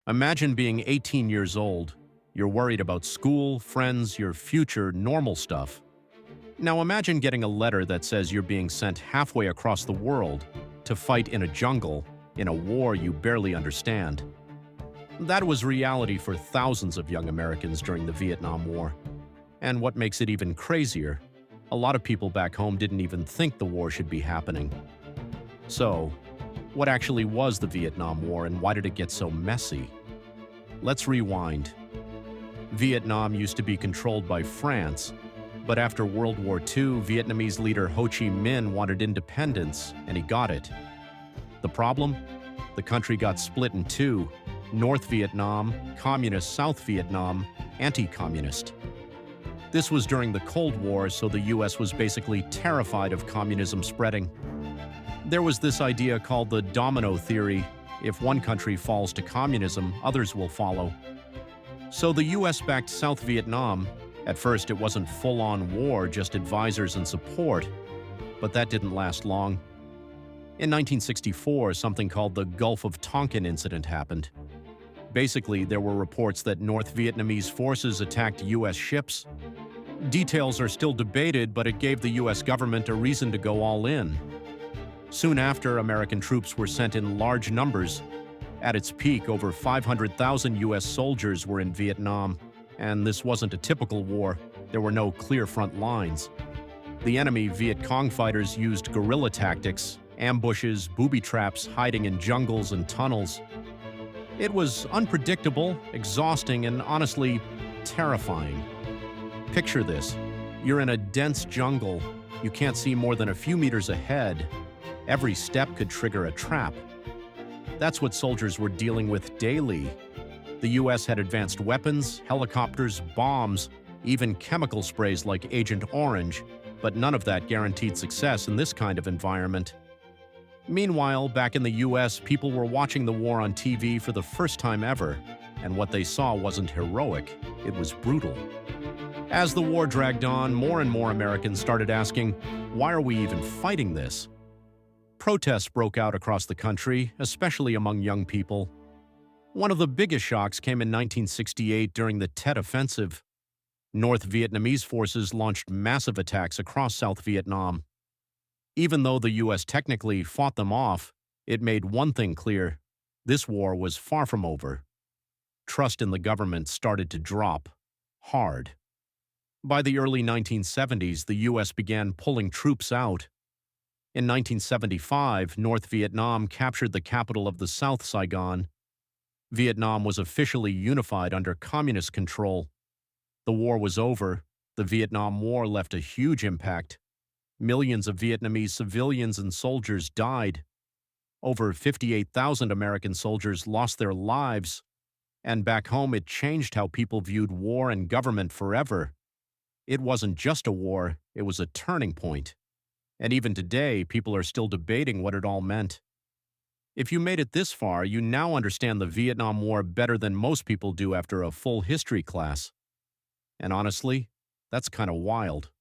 Imagine being 18 years old. You're worried about school, friends, your future, normal stuff. Now imagine getting a letter that says you're being sent halfway across the world to fight in a jungle, in a war you barely understand. That was reality for thousands of young Americans during the Vietnam War. And what makes it even crazier, a lot of people back home didn't even think the war should be happening. So, what actually was the Vietnam War and why did it get so messy? Let's rewind. Vietnam used to be controlled by France, but after World War II, Vietnamese leader Ho Chi Minh wanted independence, and he got it. The problem? The country got split in two: North Vietnam, Communist; South Vietnam, anti-communist. This was during the Cold War, so the US was basically terrified of communism spreading. There was this idea called the domino theory. If one country falls to communism, others will follow. So the US backed South Vietnam. At first, it wasn't full-on war, just advisors and support, but that didn't last long. In 1964, something called the Gulf of Tonkin incident happened. Basically, there were reports that North Vietnamese forces attacked US ships. Details are still debated, but it gave the US government a reason to go all in. Soon after, American troops were sent in large numbers. At its peak, over 500,000 US soldiers were in Vietnam, and this wasn't a typical war. There were no clear front lines. The enemy Viet Cong fighters used guerrilla tactics, ambushes, booby traps, hiding in jungles and tunnels. It was unpredictable, exhausting, and honestly, terrifying. Picture this. You're in a dense jungle. You can't see more than a few meters ahead. Every step could trigger a trap. That's what soldiers were dealing with daily. The US had advanced weapons, helicopters, bombs, even chemical sprays like Agent Orange, but none of that guaranteed success in this kind of environment. Meanwhile, back in the US, people were watching the war on TV for the first time ever, and what they saw wasn't heroic, it was brutal. As the war dragged on, more and more Americans started asking, why are we even fighting this? Protests broke out across the country, especially among young people. One of the biggest shocks came in 1968 during the Tet Offensive. North Vietnamese forces launched massive attacks across South Vietnam. Even though the US technically fought them off, it made one thing clear: this war was far from over. Trust in the government started to drop hard. By the early 1970s, the US began pulling troops out. In 1975, North Vietnam captured the capital of the South, Saigon. Vietnam was officially unified under communist control. The war was over. The Vietnam War left a huge impact. Millions of Vietnamese civilians and soldiers died. Over 58,000 American soldiers lost their lives. And back home, it changed how people viewed war and government forever. It wasn't just a war, it was a turning point. And even today, people are still debating what it all meant. If you made it this far, you now understand the Vietnam War better than most people do after a full history class. And honestly, that's kind of wild.